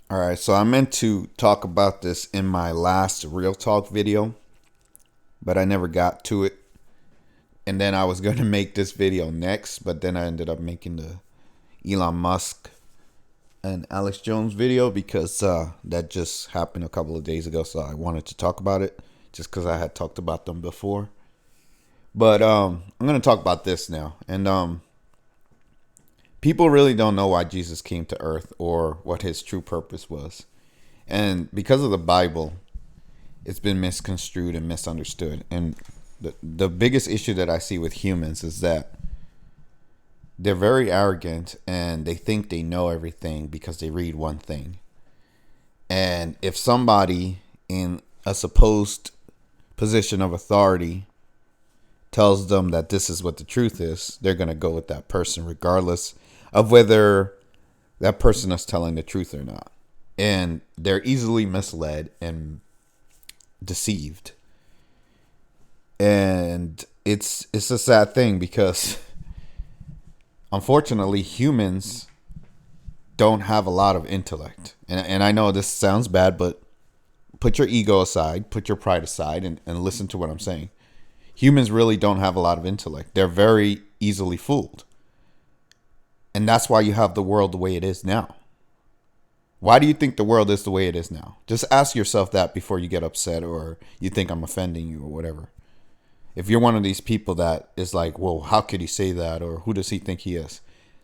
All right, so I meant to talk about this in my last Real Talk video, but I never got to it. And then I was going to make this video next, but then I ended up making the Elon Musk and Alex Jones video because that just happened a couple of days ago. So I wanted to talk about it just because I had talked about them before. But I'm going to talk about this now. And people really don't know why Jesus came to earth or what his true purpose was. And because of the Bible, it's been misconstrued and misunderstood. And the biggest issue that I see with humans is that they're very arrogant and they think they know everything because they read one thing. And if somebody in a supposed position of authority tells them that this is what the truth is, they're going to go with that person regardless of whether that person is telling the truth or not. And they're easily misled and deceived. And it's a sad thing because unfortunately humans don't have a lot of intellect. And I know this sounds bad, but put your ego aside, put your pride aside, and listen to what I'm saying. Humans really don't have a lot of intellect. They're very easily fooled. And that's why you have the world the way it is now. Why do you think the world is the way it is now? Just ask yourself that before you get upset or you think I'm offending you or whatever. If you're one of these people that is like, well, how could he say that? Or who does he think he is?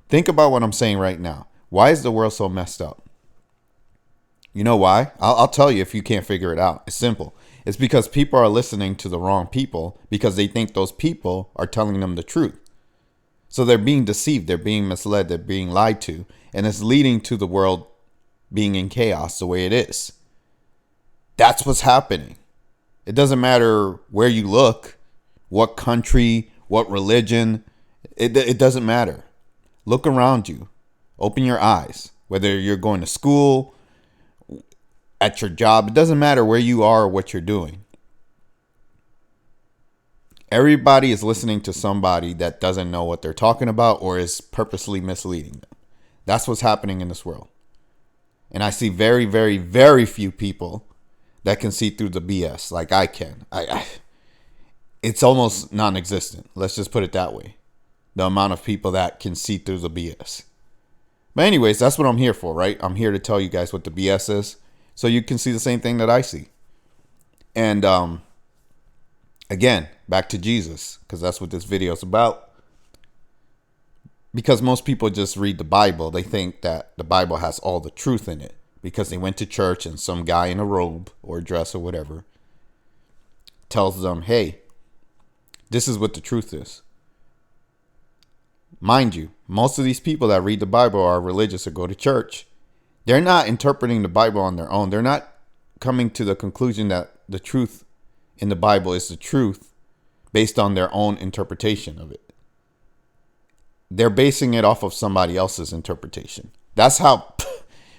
Think about what I'm saying right now. Why is the world so messed up? You know why? I'll tell you if you can't figure it out. It's simple. It's because people are listening to the wrong people because they think those people are telling them the truth. So they're being deceived. They're being misled. They're being lied to. And it's leading to the world being in chaos the way it is. That's what's happening. It doesn't matter where you look, what country, what religion. It doesn't matter. Look around you. Open your eyes. Whether you're going to school, at your job, it doesn't matter where you are or what you're doing. Everybody is listening to somebody that doesn't know what they're talking about or is purposely misleading them. That's what's happening in this world. And I see very, very, very few people that can see through the BS like I can. It's almost non-existent. Let's just put it that way. The amount of people that can see through the BS. But anyways, that's what I'm here for, right? I'm here to tell you guys what the BS is so you can see the same thing that I see. And again, back to Jesus, because that's what this video is about. Because most people just read the Bible. They think that the Bible has all the truth in it because they went to church and some guy in a robe or dress or whatever tells them, hey, this is what the truth is. Mind you, most of these people that read the Bible are religious or go to church. They're not interpreting the Bible on their own. They're not coming to the conclusion that the truth in the Bible is the truth based on their own interpretation of it. They're basing it off of somebody else's interpretation. That's how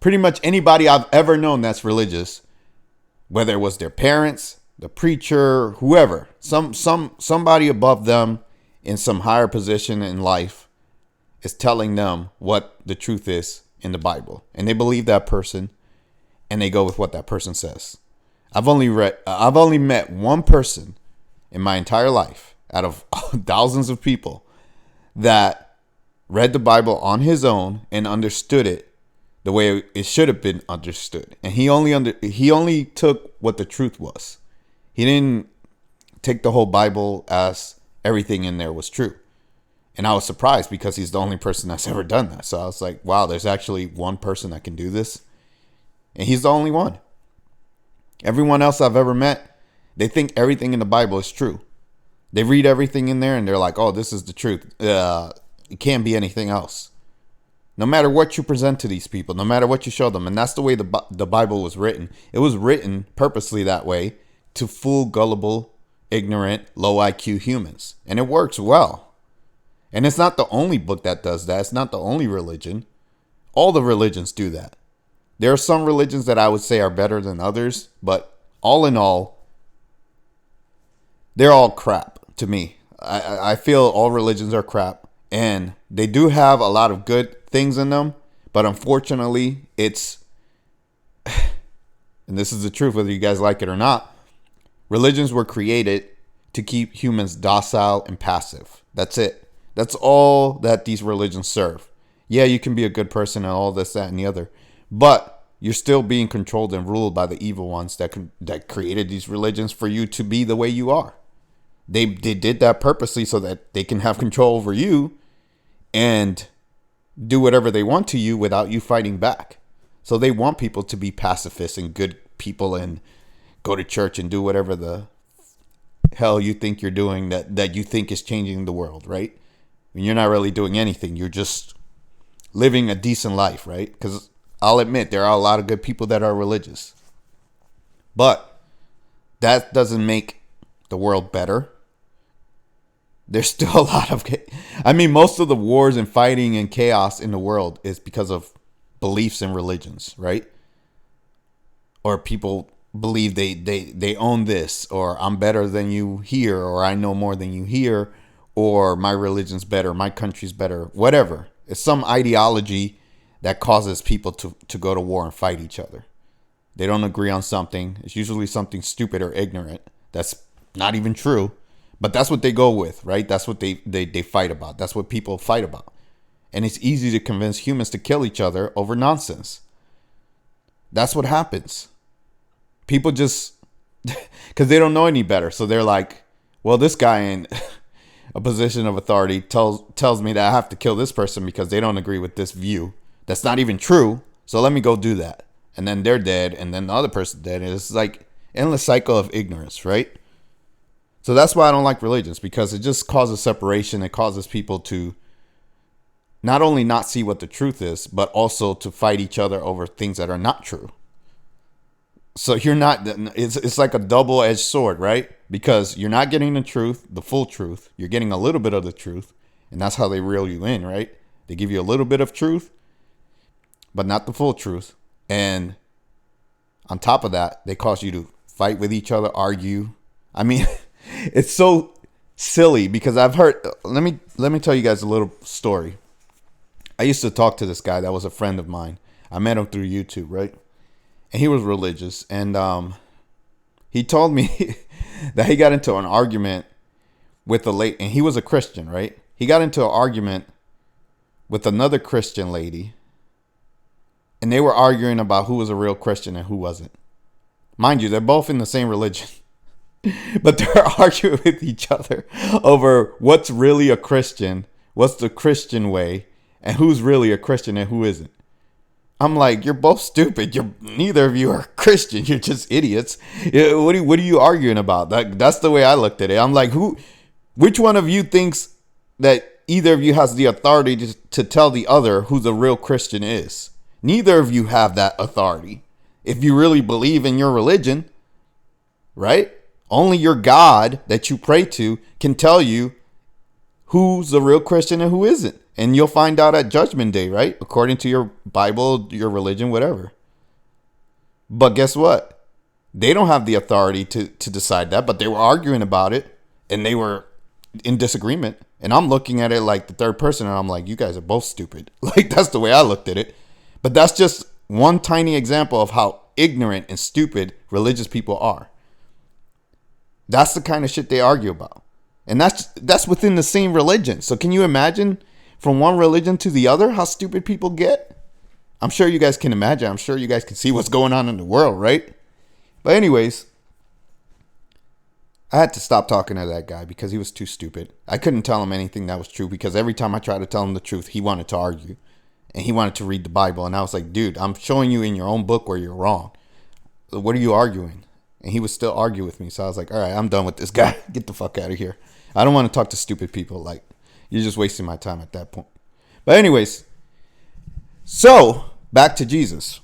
pretty much anybody I've ever known that's religious, whether it was their parents, the preacher, whoever, somebody above them in some higher position in life is telling them what the truth is in the Bible. And they believe that person and they go with what that person says. I've only met one person in my entire life out of thousands of people that read the Bible on his own and understood it the way it should have been understood. And he only took what the truth was. He didn't take the whole Bible as everything in there was true. And I was surprised because he's the only person that's ever done that. So I was like, wow, there's actually one person that can do this. And he's the only one. Everyone else I've ever met, they think everything in the Bible is true. They read everything in there and they're like, oh, this is the truth. It can't be anything else. No matter what you present to these people, no matter what you show them. And that's the way the Bible was written. It was written purposely that way to fool gullible, ignorant, low IQ humans. And it works well. And it's not the only book that does that. It's not the only religion. All the religions do that. There are some religions that I would say are better than others, but all in all, they're all crap to me. I feel all religions are crap, and they do have a lot of good things in them, but unfortunately, it's and this is the truth whether you guys like it or not, religions were created to keep humans docile and passive. That's it. That's all that these religions serve. Yeah, you can be a good person and all this, that, and the other, but you're still being controlled and ruled by the evil ones that created these religions for you to be the way you are. They did that purposely so that they can have control over you and do whatever they want to you without you fighting back. So they want people to be pacifists and good people and go to church and do whatever the hell you think you're doing that you think is changing the world, right? When you're not really doing anything. You're just living a decent life, right? Because I'll admit there are a lot of good people that are religious. But that doesn't make the world better. There's still a lot of... most of the wars and fighting and chaos in the world is because of beliefs and religions, right? Or people believe they own this, or I'm better than you here, or I know more than you here, or my religion's better, my country's better, whatever. It's some ideology that causes people to go to war and fight each other. They don't agree on something. It's usually something stupid or ignorant that's not even true, but that's what they go with, right? That's what they fight about. That's what people fight about. And it's easy to convince humans to kill each other over nonsense. That's what happens. People just, because they don't know any better. So they're like, well, this guy in a position of authority tells me that I have to kill this person because they don't agree with this view. That's not even true. So let me go do that. And then they're dead. And then the other person's dead. And it's like endless cycle of ignorance, right? So that's why I don't like religions, because it just causes separation. It causes people to not only not see what the truth is, but also to fight each other over things that are not true. So it's like a double-edged sword, right? Because you're not getting the truth, the full truth. You're getting a little bit of the truth. And that's how they reel you in, right? They give you a little bit of truth, but not the full truth. And on top of that, they cause you to fight with each other, argue. It's so silly because I've heard, let me tell you guys a little story. I used to talk to this guy that was a friend of mine. I met him through YouTube, right? And he was religious. And he told me that he got into an argument with and he was a Christian, right? He got into an argument with another Christian lady. And they were arguing about who was a real Christian and who wasn't. Mind you, they're both in the same religion. But they're arguing with each other over what's really a Christian, what's the Christian way, and who's really a Christian and who isn't. I'm like, you're both stupid. Neither of you are Christian. You're just idiots. What are you arguing about? That's the way I looked at it. I'm like, which one of you thinks that either of you has the authority to tell the other who the real Christian is? Neither of you have that authority. If you really believe in your religion, right? Only your God that you pray to can tell you who's the real Christian and who isn't. And you'll find out at Judgment Day, right? According to your Bible, your religion, whatever. But guess what? They don't have the authority to decide that, but they were arguing about it and they were in disagreement. And I'm looking at it like the third person and I'm like, you guys are both stupid. Like, that's the way I looked at it. But that's just one tiny example of how ignorant and stupid religious people are. That's the kind of shit they argue about. And that's within the same religion. So can you imagine from one religion to the other how stupid people get? I'm sure you guys can imagine. I'm sure you guys can see what's going on in the world, right? But anyways, I had to stop talking to that guy because he was too stupid. I couldn't tell him anything that was true because every time I tried to tell him the truth, he wanted to argue. And he wanted to read the Bible. And I was like, dude, I'm showing you in your own book where you're wrong. What are you arguing? And he would still argue with me. So I was like, all right, I'm done with this guy. Get the fuck out of here. I don't want to talk to stupid people. Like, you're just wasting my time at that point. But anyways, so back to Jesus.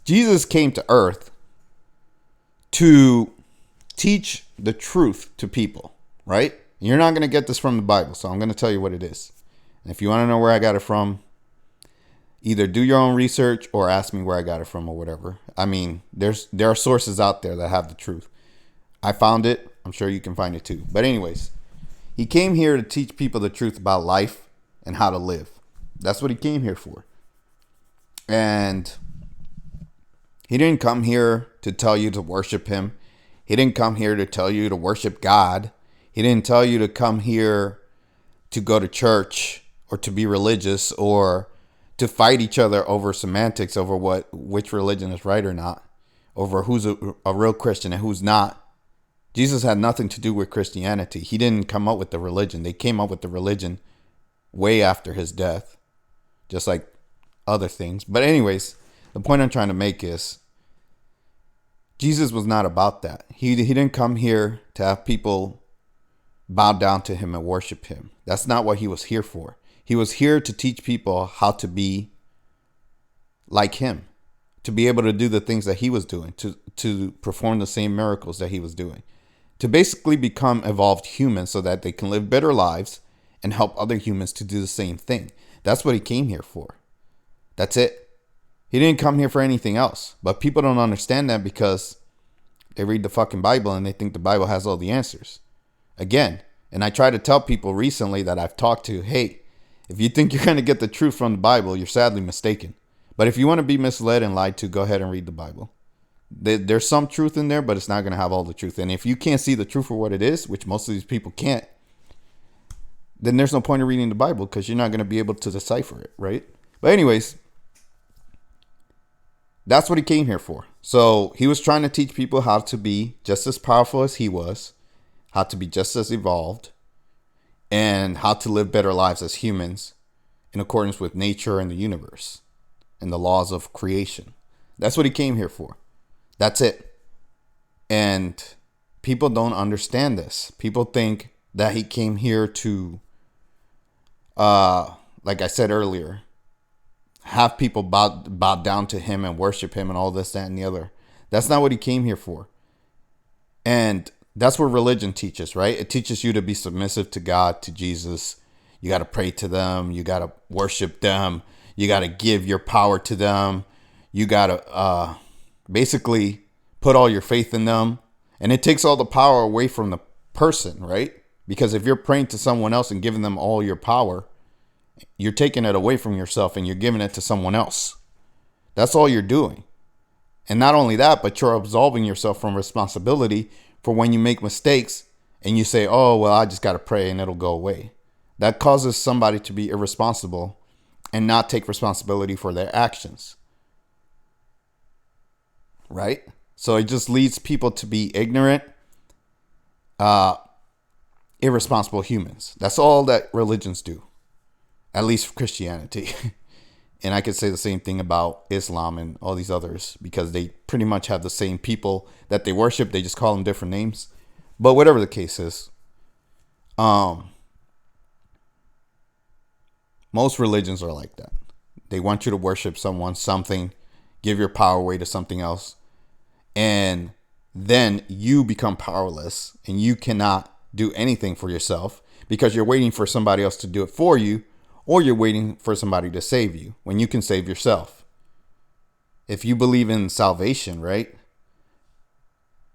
Jesus came to earth to teach the truth to people, right? You're not going to get this from the Bible. So I'm going to tell you what it is. And if you want to know where I got it from, either do your own research or ask me where I got it from or whatever. I mean, there are sources out there that have the truth. I found it. I'm sure you can find it too. But anyways, he came here to teach people the truth about life and how to live. That's what he came here for. And he didn't come here to tell you to worship him. He didn't come here to tell you to worship God. He didn't tell you to come here to go to church or to be religious or to fight each other over semantics, over which religion is right or not, over who's a real Christian and who's not. Jesus had nothing to do with Christianity. He didn't come up with the religion. They came up with the religion way after his death, just like other things. But anyways, the point I'm trying to make is Jesus was not about that. He didn't come here to have people bow down to him and worship him. That's not what he was here for. He was here to teach people how to be like him, to be able to do the things that he was doing, to perform the same miracles that he was doing, to basically become evolved humans so that they can live better lives and help other humans to do the same thing. That's what he came here for. That's it. He didn't come here for anything else. But people don't understand that because they read the fucking Bible and they think the Bible has all the answers. Again, and I try to tell people recently that I've talked to, hey, if you think you're going to get the truth from the Bible, you're sadly mistaken. But if you want to be misled and lied to, go ahead and read the Bible. There's some truth in there, but it's not going to have all the truth. And if you can't see the truth for what it is, which most of these people can't, then there's no point in reading the Bible because you're not going to be able to decipher it, right? But anyways, that's what he came here for. So he was trying to teach people how to be just as powerful as he was, how to be just as evolved, and how to live better lives as humans in accordance with nature and the universe and the laws of creation. That's what he came here for. That's it. And people don't understand this. People think that he came here to, like I said earlier, have people bow down to him and worship him and all this, that, and the other. That's not what he came here for. And that's what religion teaches, right? It teaches you to be submissive to God, to Jesus. You got to pray to them. You got to worship them. You got to give your power to them. You got to basically put all your faith in them. And it takes all the power away from the person, right? Because if you're praying to someone else and giving them all your power, you're taking it away from yourself and you're giving it to someone else. That's all you're doing. And not only that, but you're absolving yourself from responsibility for when you make mistakes and you say, oh, well, I just got to pray and it'll go away. That causes somebody to be irresponsible and not take responsibility for their actions. Right? So it just leads people to be ignorant, irresponsible humans. That's all that religions do, at least Christianity. And I could say the same thing about Islam and all these others because they pretty much have the same people that they worship. They just call them different names. But whatever the case is, most religions are like that. They want you to worship someone, something, give your power away to something else. And then you become powerless and you cannot do anything for yourself because you're waiting for somebody else to do it for you. Or you're waiting for somebody to save you when you can save yourself. If you believe in salvation, right?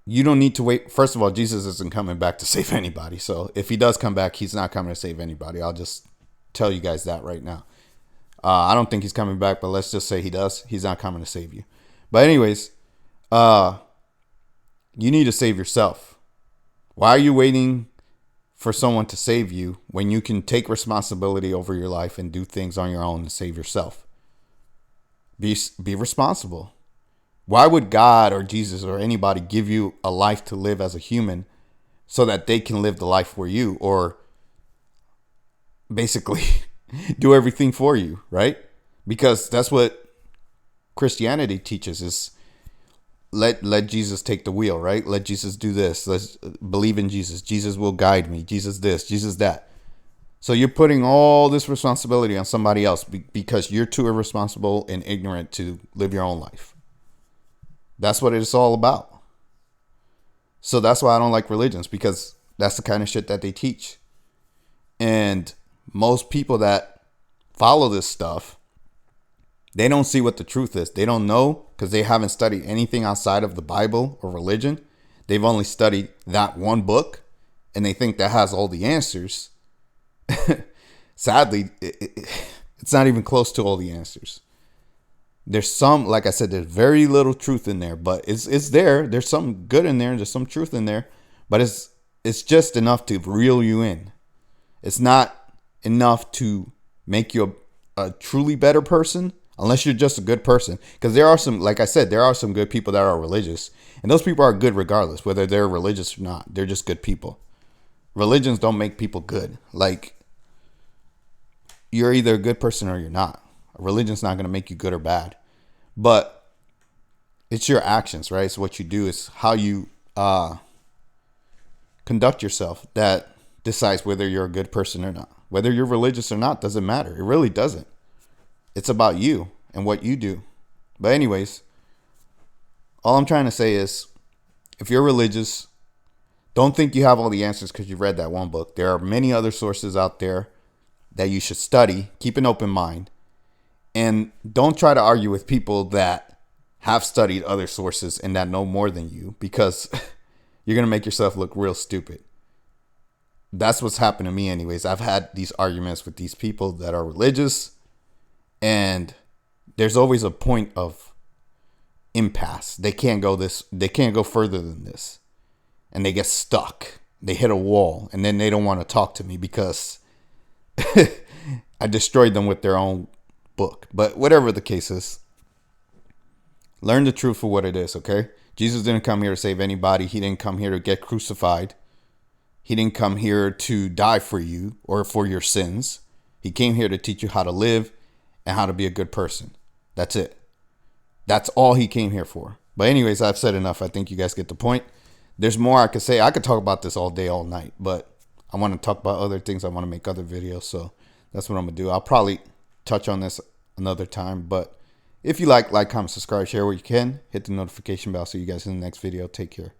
You don't need to wait. First of all, Jesus isn't coming back to save anybody. So if he does come back, he's not coming to save anybody. I'll just tell you guys that right now. I don't think he's coming back, but let's just say he does. He's not coming to save you. But anyways, you need to save yourself. Why are you waiting for someone to save you when you can take responsibility over your life and do things on your own to save yourself? Be responsible. Why would God or Jesus or anybody give you a life to live as a human so that they can live the life for you or basically do everything for you, right? Because that's what Christianity teaches is let Jesus take the wheel, right? Let Jesus do this. Let's believe in Jesus. Jesus will guide me. Jesus this, Jesus that. So you're putting all this responsibility on somebody else because you're too irresponsible and ignorant to live your own life. That's what it's all about. So that's why I don't like religions, because that's the kind of shit that they teach. And most people that follow this stuff, they don't see what the truth is. They don't know because they haven't studied anything outside of the Bible or religion. They've only studied that one book and they think that has all the answers. Sadly, it's not even close to all the answers. There's some, like I said, there's very little truth in there, but it's there. There's some good in there. There's some truth in there, but it's just enough to reel you in. It's not enough to make you a truly better person unless you're just a good person. Because there are some, like I said, there are some good people that are religious, and those people are good regardless, whether they're religious or not. They're just good people. Religions don't make people good. Like, you're either a good person or you're not. A religion's not going to make you good or bad. But it's your actions, right? So what you do is how you conduct yourself that decides whether you're a good person or not. Whether you're religious or not doesn't matter. It really doesn't. It's about you and what you do. But anyways, all I'm trying to say is, if you're religious, don't think you have all the answers because you read that one book. There are many other sources out there that you should study. Keep an open mind. And don't try to argue with people that have studied other sources and that know more than you, because you're going to make yourself look real stupid. That's what's happened to me anyways. I've had these arguments with these people that are religious, and there's always a point of impasse. They can't go further than this. And they get stuck. They hit a wall, and then they don't want to talk to me because I destroyed them with their own book. But whatever the case is, learn the truth for what it is, okay? Jesus didn't come here to save anybody. He didn't come here to get crucified. He didn't come here to die for you or for your sins. He came here to teach you how to live and how to be a good person. That's it. That's all he came here for. But anyways, I've said enough. I think you guys get the point. There's more I could say. I could talk about this all day, all night, but I want to talk about other things. I want to make other videos, so that's what I'm going to do. I'll probably touch on this another time, but if you like, comment, subscribe, share where you can. Hit the notification bell. See you guys in the next video. Take care.